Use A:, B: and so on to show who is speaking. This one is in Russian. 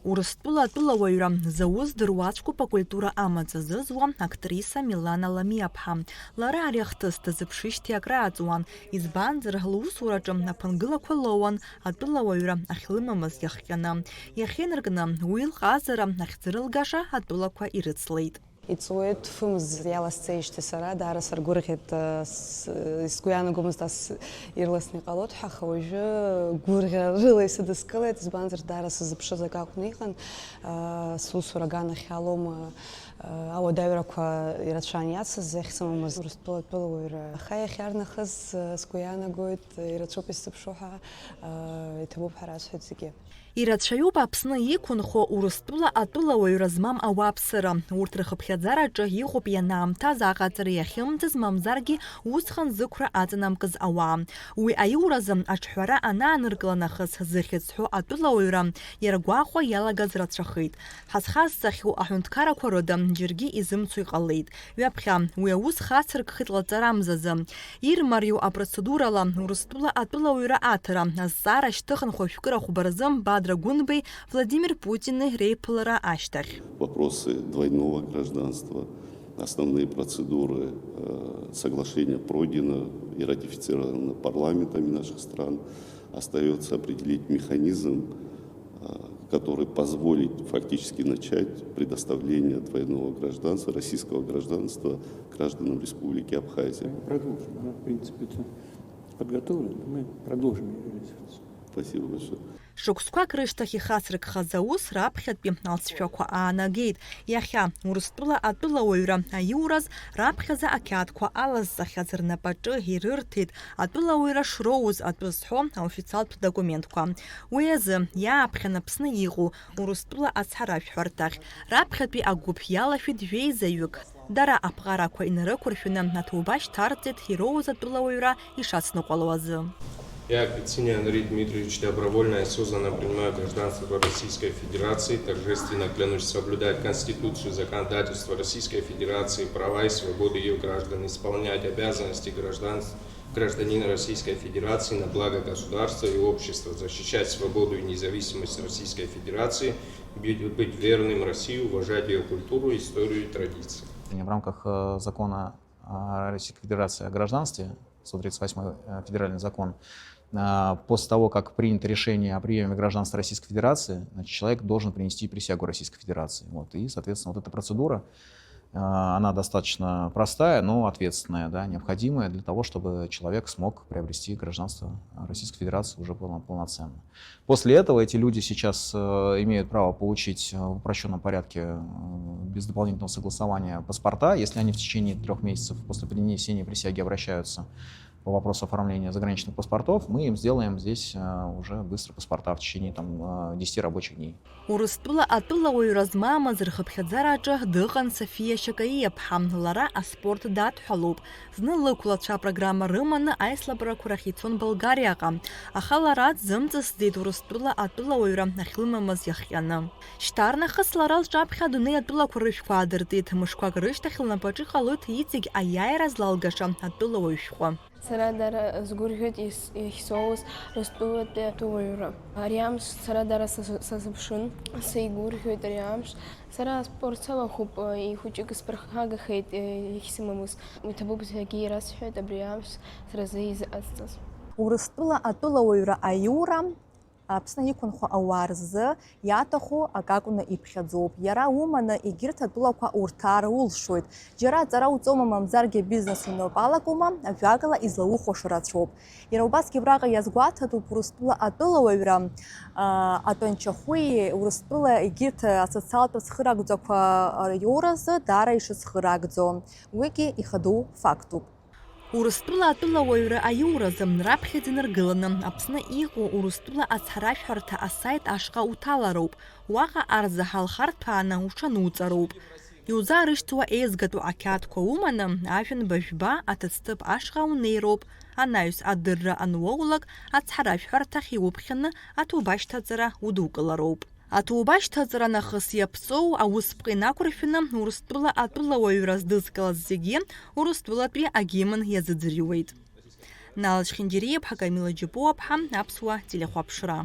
A: Урыстәыла атәылауаҩра Зауз дыруацәқәоуп акультура амаҵ азызуа актриса Милана Ламиаԥҳа. Лара ари ахҭыс дазыԥшышьҭи акрааҵуан, избанзар лусураҿы аԥынгылақәа лоуан атәылауаҩра ахьлымамыз иахҟьаны. Иахьинаркны уи лҟазара ахьӡырылгаша атәылақәа ирыцлеит.
B: Иҵуеит фымз иаласҵеижьҭеи сара даара саргәырӷьеит, сгәы иаанагомызт ас ирласны иҟалоит ҳәа, аха уажәы гәырӷьара рыла исыдыскылеит, избанзар даара сызыԥшыз акы акәны иҟан. Сусура аганахь алом ауадаҩрақәа ирацәан иацыз, иахьсымамыз Урыстәыла атәылауаҩра. Аха иахьарнахыс сгәы иаанагоит, ирацәоуп исзыԥшу ҳәа, иҭабуп ҳәа расҳәоит зегьы.
A: Ирацәаҩуп Аԥсны иқәынхо Урыстәыла атәылауаҩра змам ауааԥсыра. Урҭ рхыԥхьаӡараҿы иҟоуп ианаамҭаз аҟаҵара иахьымӡаз, мамзаргьы усҟан зықәра аҵанамкыз ауаа. Уи аиуразы аҿҳәара анааныркыла нахыс зыхьыӡҳәо атәылауаҩра иаргәаҟуа иалагаз рацәахеит. Ҳазхазҵахьоу аҳәынҭқарақәа рыда џьаргьы изымцо иҟалеит. Ҩаԥхьа уи аус хацыркхеит лаҵарамзазы. Ирмариоу апроцедурала Урыстәыла атәылауаҩра аҭара азҵаара шьҭыхынхо ашәкыра хәбаразы Гунбей Владимир Путин реиԥылара ашьҭахь.
C: Вопросы двойного гражданства, основные процедуры соглашения пройдено и ратифицировано парламентами наших стран. Остается определить механизм, который позволит фактически начать предоставление двойного гражданства, российского гражданства гражданам Республики Абхазия.
D: Мы продолжим. Она, в принципе, подготовлена. Мы продолжим ее реализацию.
C: Спасибо большое.
A: Шықәсқәак рышьҭахь ихацрыгхаз аус раԥхьатәи алҵшәақәа аанагеит. Иахьа Урыстәыла атәылауаҩра аиураз раԥхьаӡа ақьаадқәа алазҵахьаз рнапаҿы ирырҭеит атәылауаҩра шроуз атәы зҳәо аофициалтә документқәа. Уи азы иааԥхьан Аԥсны иҟоу Урыстәыла ацҳаражәҳәарҭахь раԥхьатәи агәыԥ иалашәеит жәеизаҩык. Дара аԥҟарақәа инарықәыршәаны аҭоуба шьҭарҵеит ироуз атәылауаҩра ишацныҟәало азы.
E: Я, Петсиний Андрей Дмитриевич, добровольно и осознанно принимаю гражданство Российской Федерации, торжественно клянусь соблюдать Конституцию, законодательство Российской Федерации, права и свободы ее граждан, исполнять обязанности гражданина Российской Федерации на благо государства и общества, защищать свободу и независимость Российской Федерации, быть верным России, уважать ее культуру, историю и традиции.
F: В рамках закона Российской Федерации о гражданстве, 138-й федеральный закон, после того, как принято решение о приеме гражданства Российской Федерации, значит, человек должен принести присягу Российской Федерации. И, соответственно, вот эта процедура, она достаточно простая, но ответственная, да, необходимая для того, чтобы человек смог приобрести гражданство Российской Федерации уже полноценно. После этого эти люди сейчас имеют право получить в упрощенном порядке без дополнительного согласования паспорта, если они в течение 3 месяцев после принесения присяги обращаются по вопросу оформления заграничных паспортов, мы им сделаем здесь уже быстро паспорта в течение 10 рабочих дней.
A: Урыстәыла атәылауаҩра змамыз рхыԥхьаӡараҿы дыҟан София Шакаиаԥҳа. Лара аспорт дадҳәалоуп. Зны лықәлацәа апрограмма рыманы аислабрақәа рахь ицон Болгариаҟа. Аха лара дзымҵысӡеит Урыстәыла атәылауаҩра ахьлымамыз иахҟьаны. Шьҭарнахыс лара лҿаԥхьа адунеи атәылақәа рышәқәа аадыртит. Мышқәак рышьҭахь лнапаҿы иҟалоит иҵегь аиааира злалгаша атәылауаҩ шәҟәы.
G: Сара дара сгәырӷьоит иахьсоуз Урыстәылатәи атәылауаҩра. Ари амш сара дара сазыԥшын, сеигәырӷьоит ари амш. Сара аспорт салахуп, ихәыҷык сԥырхагахеит иахьсымамыз. Иҭабуп зегьы ирасҳәоит абри амш сара изыҟасҵаз.
A: Урыстәыла атәылауаҩра аиура Аԥсны иқәынхо ауаа рзы иаҭаху акакәны иԥхьаӡоуп. Иара уманы егьырҭ атәылақәа урҭаар улшоит. Џьара аҵара уҵома, мамзаргьы бизнес уноуп алакума, ажәакала излаухәаша рацәоуп. Иара убасгьы абраҟа иазгәаҭатәуп Урыстәыла атәылауаҩра атәанчахәи Урыстәыла егьырҭ асоциалтә цхыраагӡақәа иоуразы даара ишыцхыраагӡо. Уигьы ихаду фактуп. Урыстәыла атәылауаҩра аиуразы раԥхьаӡа инаргыланы Аԥсны иҟоу Урыстәыла ацҳаражәҳәарҭа асайт ашҟа уҭалароуп. Уаҟа арзаҳалхарҭәааны уҽануҵароуп. Иузаарышьҭуа еизгатәу ақьаадқәа уманы ажәҩан бажәба аҭыӡҭыԥ ашҟа унеироуп. Анаҩс адырра ануоулак ацҳаражәҳәарҭахь иуԥхьаны аҭоуба шьҭаҵара удукылароуп. Аҭоуба шьҭаҵара нахыс иаԥҵоу аусԥҟа инақәыршәаны Урыстәыла атәылауаҩра здызкылаз зегьы Урыстәылатәи агимн иазыӡырҩуеит. Налаџь Хьынџьериаԥҳа, Камила Џьапуаԥҳа, Аԥсуа телехәаԥшра.